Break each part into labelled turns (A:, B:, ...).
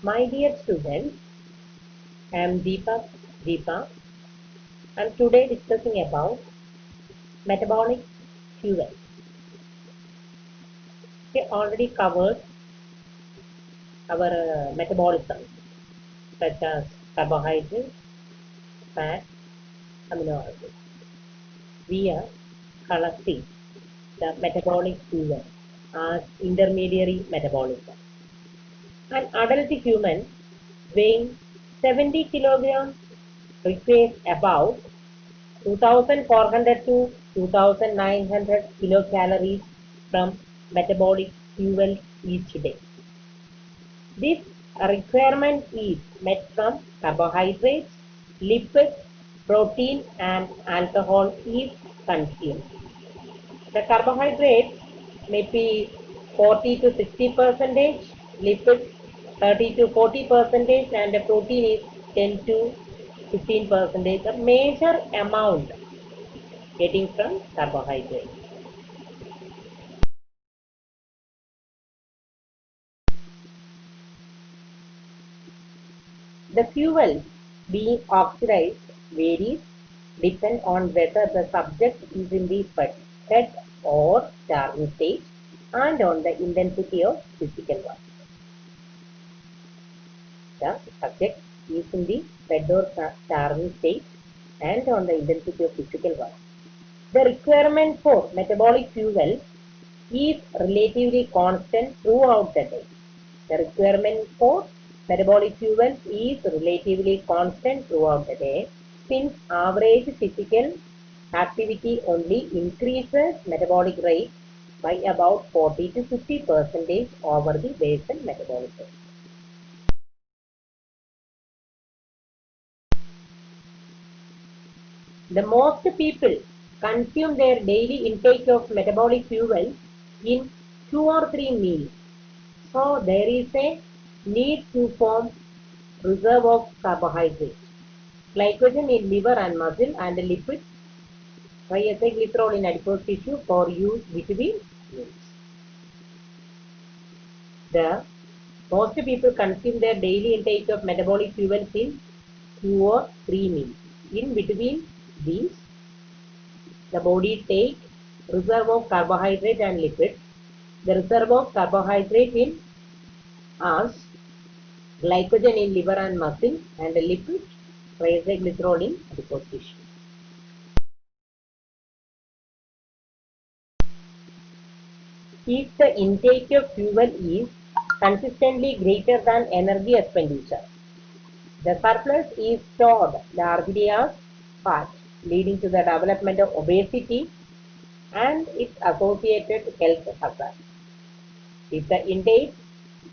A: My dear students, I am Deepa, and today discussing about metabolic fuel. We already covered our metabolism such as carbohydrates, fat, amino acids. We are collecting the metabolic fuel as intermediary metabolism. An adult human weighing 70 kilograms requires about 2400 to 2900 kilocalories from metabolic fuel each day. This requirement is met from carbohydrates, lipids, protein, and alcohol is consumed. The carbohydrates may be 40 to 60 percentage, lipids 30 to 40 percentage, and the protein is 10 to 15 percentage. A major amount getting from carbohydrates. The fuel being oxidized varies depend on whether the subject is in the fed or starving state and on the intensity of physical work. The subject is in the fed or starving state and on the intensity of physical work. The requirement for metabolic fuel is relatively constant throughout the day. The requirement for metabolic fuel is relatively constant throughout the day since average physical activity only increases metabolic rate by about 40 to 50 percentage over the basal metabolism. The most people consume their daily intake of metabolic fuel in 2 or 3 meals. So there is a need to form reserve of carbohydrates, glycogen in liver and muscle, and lipids, triacylglycerol in adipose tissue for use between meals. The most people consume their daily intake of metabolic fuels in 2 or 3 meals. In between these, the body takes reserve of carbohydrate and lipids. The reserve of carbohydrate in as glycogen in liver and muscle, and lipids, triacylglycerol in adipose tissue. If the intake of fuel is consistently greater than energy expenditure, the surplus is stored largely as fat, leading to the development of obesity and its associated health hazards. If the intake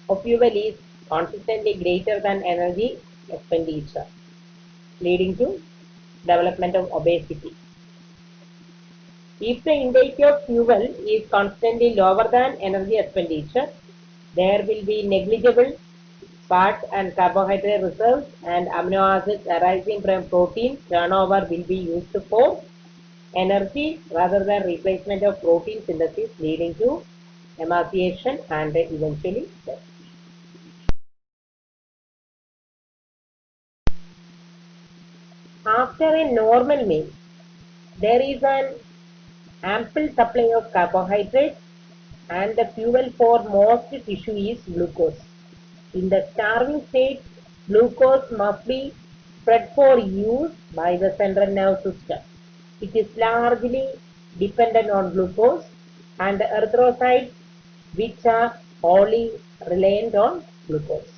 A: of fuel is consistently greater than energy expenditure, leading to development of obesity. If the intake of fuel is constantly lower than energy expenditure, there will be negligible fat and carbohydrate reserves, and amino acids arising from protein turnover will be used for energy rather than replacement of protein synthesis, leading to emaciation and eventually death. After a normal meal, there is an ample supply of carbohydrates, and the fuel for most tissue is glucose. In the starving state, glucose must be spread for use by the central nervous system. It is largely dependent on glucose and the erythrocytes, which are wholly reliant on glucose.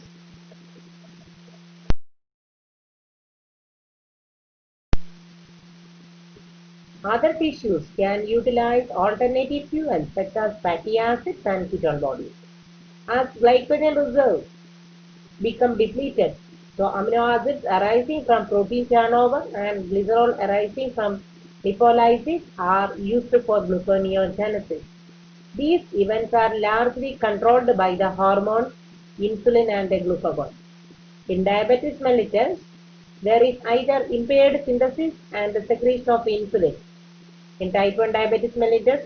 A: Other tissues can utilize alternative fuels such as fatty acids and ketone bodies. As glycogen reserves become depleted, so amino acids arising from protein turnover and glycerol arising from lipolysis are used for gluconeogenesis. These events are largely controlled by the hormone insulin and glucagon. In diabetes mellitus, there is either impaired synthesis and secretion of insulin. In type 1 diabetes mellitus,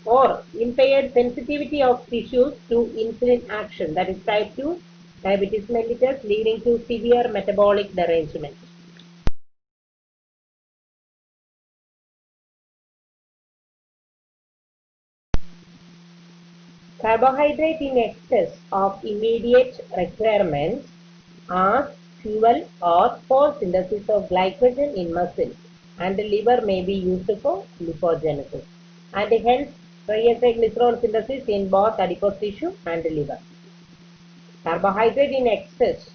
A: or impaired sensitivity of tissues to insulin action, that is type 2 diabetes mellitus leading to severe metabolic derangement. Carbohydrate in excess of immediate requirements are fuel or for synthesis of glycogen in muscle, and the liver may be used for lipogenesis, and hence triacylglycerol synthesis in both adipose tissue and liver. Carbohydrate in excess.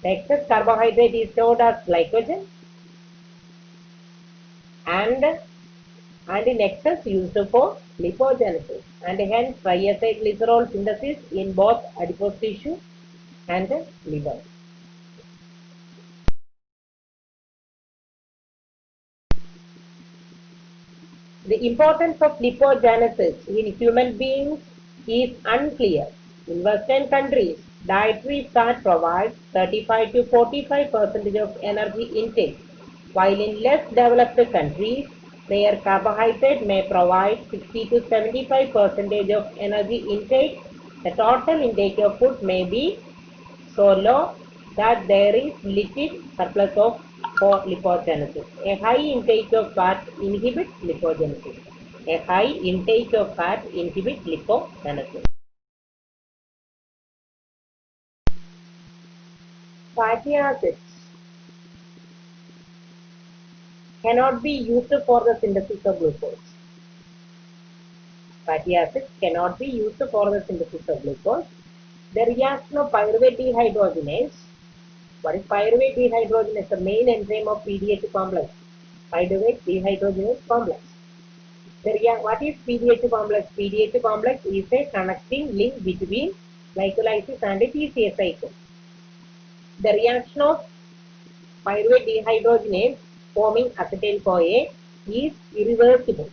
A: The excess carbohydrate is stored as glycogen and in excess used for lipogenesis, and hence triacylglycerol synthesis in both adipose tissue and liver. The importance of lipogenesis in human beings is unclear. In Western countries, dietary fat provides 35 to 45% of energy intake, while in less developed countries, their carbohydrate may provide 60 to 75% of energy intake. The total intake of food may be so low that there is little surplus of for lipogenesis. A high intake of fat inhibits lipogenesis. A high intake of fat inhibits lipogenesis. Fatty acids cannot be used for the synthesis of glucose. Fatty acids cannot be used for the synthesis of glucose. The reaction of pyruvate dehydrogenase. What is pyruvate dehydrogenase? The main enzyme of PDH complex. Pyruvate dehydrogenase complex. What is PDH complex? PDH complex is a connecting link between glycolysis and TCA cycle. The reaction of pyruvate dehydrogenase forming acetyl-CoA is irreversible.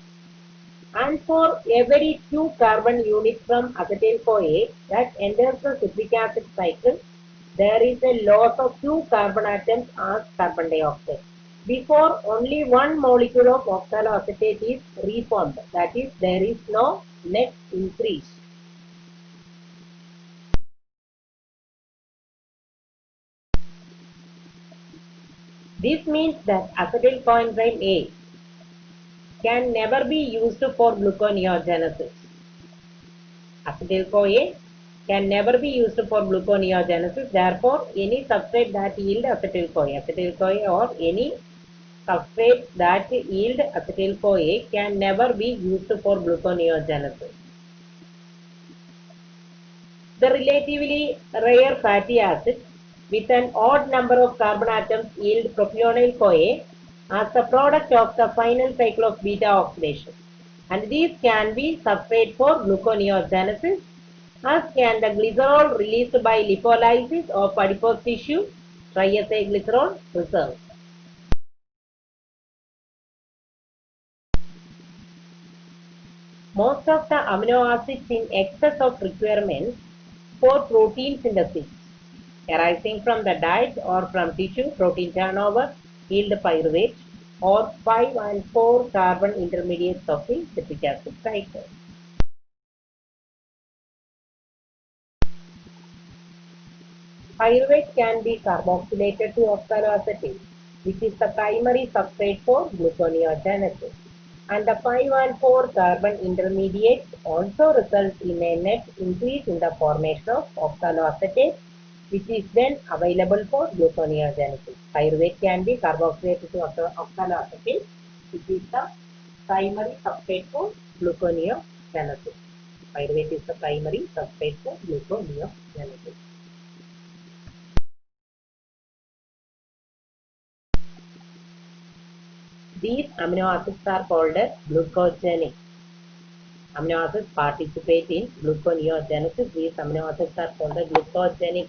A: And for every 2 carbon units from acetyl-CoA that enters the citric acid cycle, there is a loss of 2 carbon atoms as carbon dioxide. Before only 1 molecule of oxaloacetate is reformed, that is, there is no net increase. This means that acetyl coenzyme A can never be used for gluconeogenesis. Acetyl-CoA can never be used for gluconeogenesis. Therefore, any substrate that yield acetyl-CoA or any substrates that yield acetyl-CoA can never be used for gluconeogenesis. The relatively rare fatty acids with an odd number of carbon atoms yield propionyl-CoA as the product of the final cycle of beta oxidation. And these can be substrate for gluconeogenesis, as can the glycerol released by lipolysis of adipose tissue, triacylglycerol reserves. Most of the amino acids in excess of requirements for protein synthesis arising from the diet or from tissue protein turnover yield pyruvate or 5 and 4 carbon intermediates of the citric acid cycle. Pyruvate can be carboxylated to oxaloacetate, which is the primary substrate for gluconeogenesis. And the 5 and 4 carbon intermediates also result in a net increase in the formation of oxaloacetate, which is then available for gluconeogenesis. Pyruvate can be carboxylated to oxaloacetate, which is the primary substrate for gluconeogenesis. Pyruvate is the primary substrate for gluconeogenesis. These amino acids are called glucogenic. Amino acids participate in gluconeogenesis. These amino acids are called glucogenic.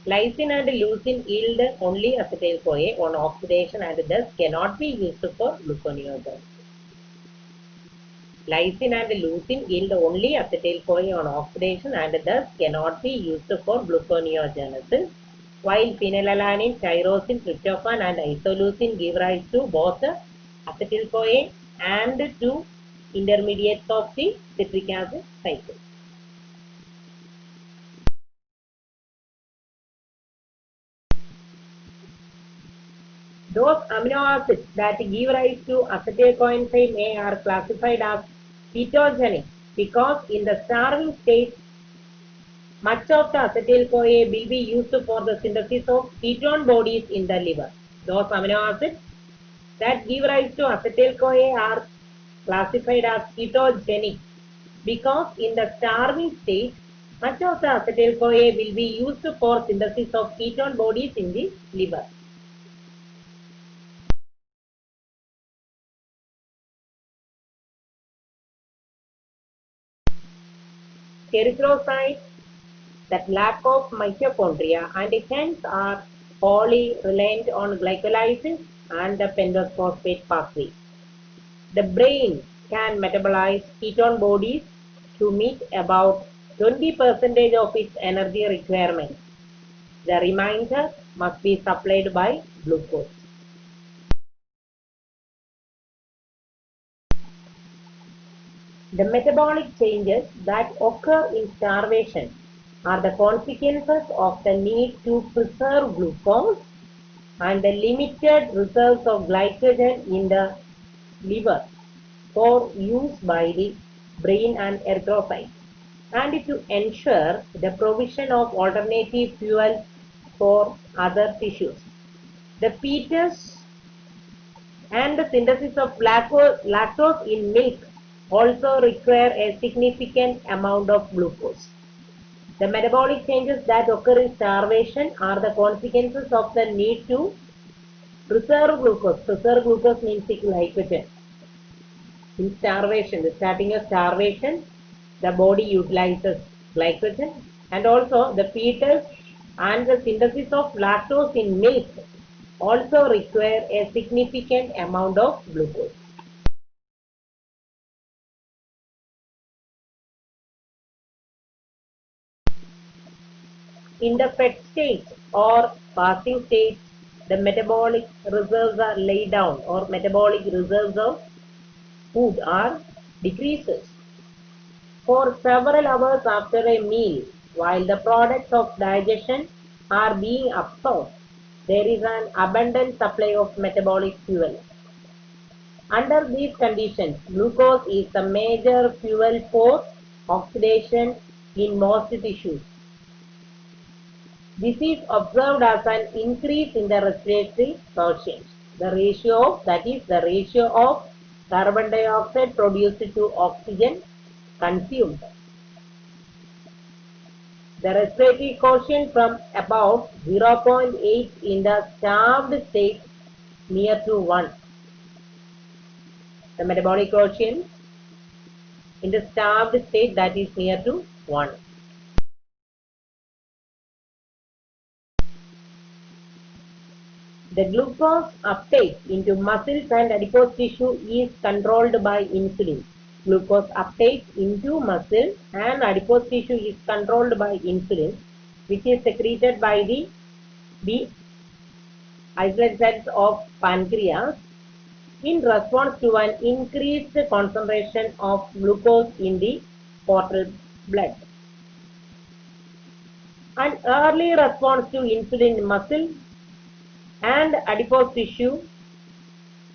A: Lysine and leucine yield only acetyl-CoA on oxidation and thus cannot be used for gluconeogenesis. Lysine and leucine yield only acetyl-CoA on oxidation and thus cannot be used for gluconeogenesis, while phenylalanine, tyrosine, tryptophan and isoleucine give rise to both acetyl-CoA and to intermediates of the citric acid cycle. Those amino acids that give rise to acetylcoenzyme A are classified as ketogenic because in the starving state, much of the acetyl-CoA will be used for the synthesis of ketone bodies in the liver. Those amino acids that give rise to acetyl-CoA are classified as ketogenic because in the starving state, much of the acetyl-CoA will be used for synthesis of ketone bodies in the liver. Erythrocytes that lack of mitochondria and hence are wholly reliant on glycolysis and the pentose phosphate pathway. The brain can metabolize ketone bodies to meet about 20% of its energy requirements. The remainder must be supplied by glucose. The metabolic changes that occur in starvation are the consequences of the need to preserve glucose and the limited reserves of glycogen in the liver for use by the brain and erythrocytes, and to ensure the provision of alternative fuel for other tissues. The fetus and the synthesis of lactose in milk also require a significant amount of glucose. The metabolic changes that occur in starvation are the consequences of the need to preserve glucose. Preserve glucose means glycogen. In starvation, the starting of starvation, the body utilizes glycogen, and also the fetus and the synthesis of lactose in milk also require a significant amount of glucose. In the fed state or fasting state, the metabolic reserves are laid down, or metabolic reserves of food are decreases for several hours after a meal. While the products of digestion are being absorbed, there is an abundant supply of metabolic fuel. Under these conditions, glucose is the major fuel for oxidation in most tissues. This is observed as an increase in the respiratory quotient. That is the ratio of carbon dioxide produced to oxygen consumed. The respiratory quotient from about 0.8 in the starved state near to 1. The metabolic quotient in the starved state, that is near to 1. The glucose uptake into muscles and adipose tissue is controlled by insulin. Glucose uptake into muscles and adipose tissue is controlled by insulin, which is secreted by the B islet cells of pancreas in response to an increased concentration of glucose in the portal blood. An early response to insulin in muscle and adipose tissue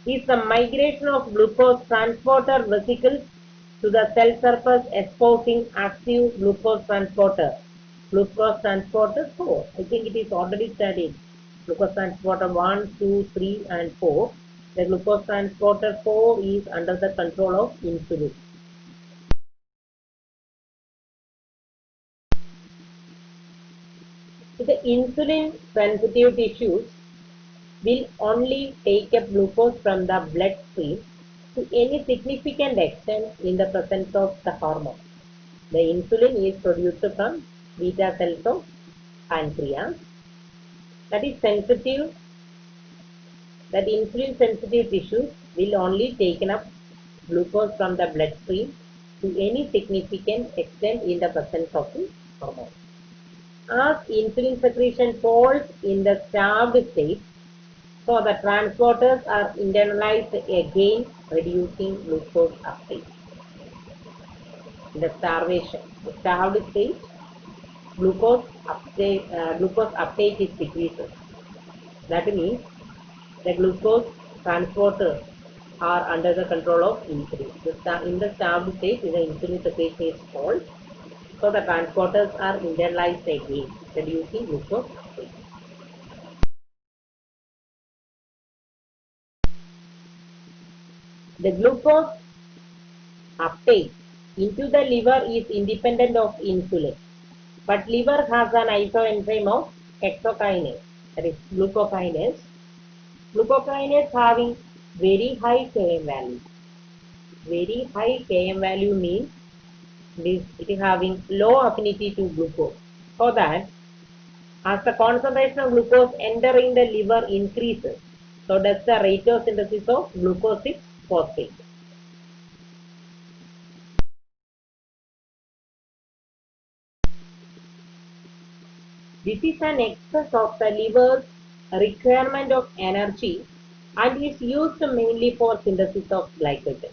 A: is the migration of glucose transporter vesicles to the cell surface espousing active glucose transporter. Glucose transporter 4. I think it is already studied. Glucose transporter 1, 2, 3 and 4. The glucose transporter 4 is under the control of insulin. The insulin sensitive tissues will only take up glucose from the bloodstream to any significant extent in the presence of the hormone. The insulin is produced from beta cells of pancreas that is sensitive, that insulin sensitive tissues will only take up glucose from the bloodstream to any significant extent in the presence of the hormone. As insulin secretion falls in the starved state, so the transporters are internalized again, reducing glucose uptake. In the starved state, glucose uptake is decreases. That means The glucose transporters are under the control of insulin. In the starved state, the insulin secretion is stalled. So the transporters are internalized again, reducing glucose uptake. The glucose uptake into the liver is independent of insulin, but liver has an isoenzyme of hexokinase, that is glucokinase. Glucokinase having very high Km value. Very high Km value means it is having low affinity to glucose. So that as the concentration of glucose entering the liver increases, so does the rate of synthesis of glucose 6 phosphate. This is an excess of the liver's requirement of energy and is used mainly for synthesis of glycogen.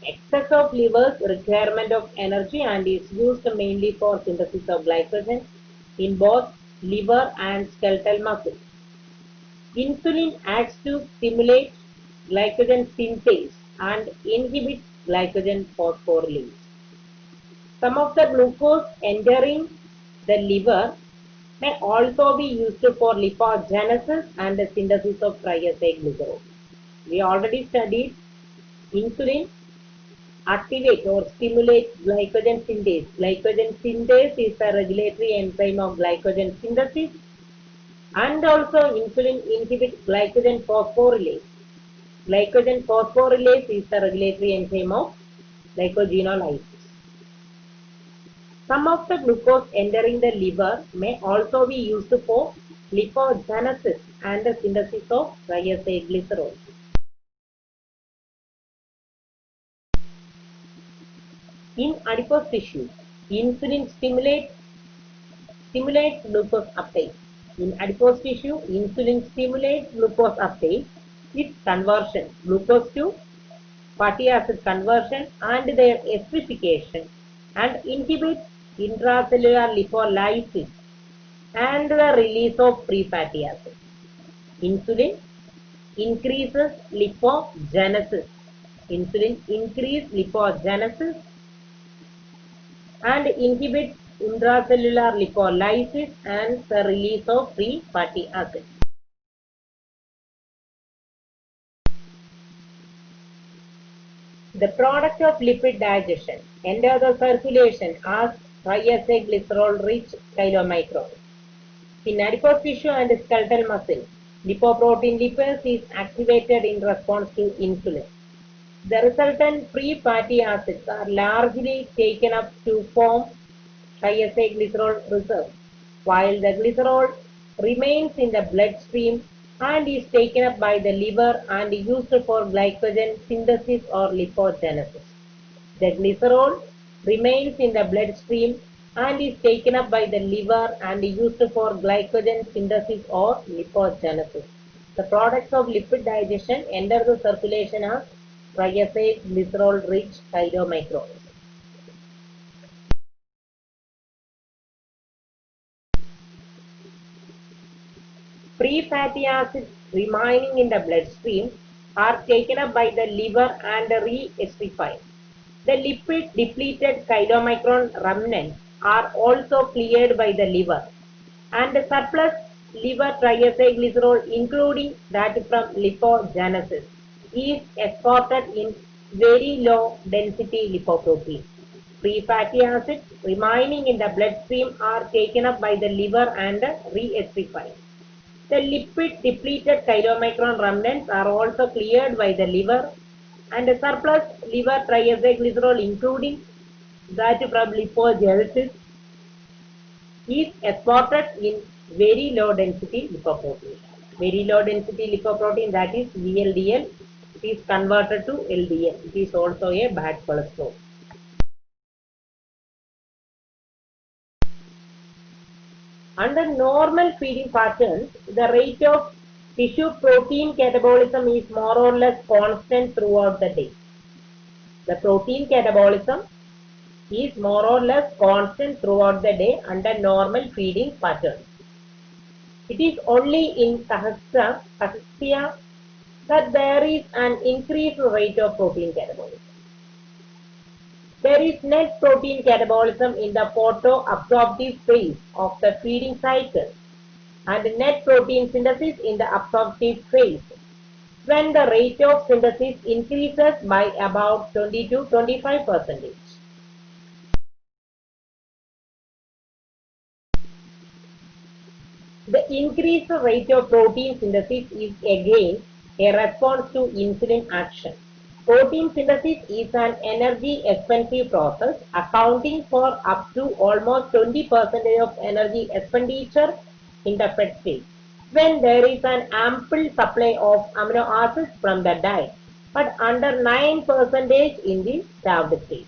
A: Excess of liver's requirement of energy and is used mainly for synthesis of glycogen in both liver and skeletal muscle. Insulin acts to stimulate glycogen synthase and inhibit glycogen phosphorylase. Some of the glucose entering the liver may also be used for lipogenesis and the synthesis of triacylglycerol. We already studied insulin activate or stimulate glycogen synthase. Glycogen synthase is a regulatory enzyme of glycogen synthesis, and also insulin inhibits glycogen phosphorylase. Glycogen phosphorylase is the regulatory enzyme of glycogenolysis. Some of the glucose entering the liver may also be used for lipogenesis and the synthesis of triacylglycerol. In adipose tissue, insulin stimulates glucose uptake. In adipose tissue, insulin stimulates glucose uptake with conversion, glucose to fatty acid conversion and their esterification, and inhibits intracellular lipolysis and the release of free fatty acids. Insulin increases lipogenesis. Insulin increases lipogenesis and inhibits intracellular lipolysis and the release of free fatty acids. The product of lipid digestion enter the circulation as triacylglycerol-rich chylomicrons. In adipose tissue and skeletal muscle, lipoprotein lipase is activated in response to insulin. The resultant free fatty acids are largely taken up to form triacylglycerol reserve, while the glycerol remains in the bloodstream and is taken up by the liver and used for glycogen synthesis or lipogenesis. The glycerol remains in the bloodstream and is taken up by the liver and used for glycogen synthesis or lipogenesis. The products of lipid digestion enter the circulation as triacylglycerol-rich chylomicrons. Free fatty acids remaining in the bloodstream are taken up by the liver and re-esterified. The lipid-depleted chylomicron remnants are also cleared by the liver, and the surplus liver triacylglycerol, including that from lipogenesis, is exported in very low density lipoprotein. Free fatty acids remaining in the bloodstream are taken up by the liver and re-esterified. The lipid-depleted chylomicron remnants are also cleared by the liver, and the surplus liver triacylglycerol, including that from lipogenesis, is exported in very low density lipoprotein. Very low density lipoprotein, that is VLDL, is converted to LDL. It is also a bad cholesterol. Under normal feeding patterns, the rate of tissue protein catabolism is more or less constant throughout the day. The protein catabolism is more or less constant throughout the day under normal feeding patterns. It is only in Kazakhstan that there is an increased rate of protein catabolism. There is net protein catabolism in the photoabsorptive phase of the feeding cycle and net protein synthesis in the absorptive phase, when the rate of synthesis increases by about 20 to 25%. The increased rate of protein synthesis is again a response to insulin action. Protein synthesis is an energy expensive process, accounting for up to almost 20% of energy expenditure in the fed state, when there is an ample supply of amino acids from the diet, but under 9% in the starved state.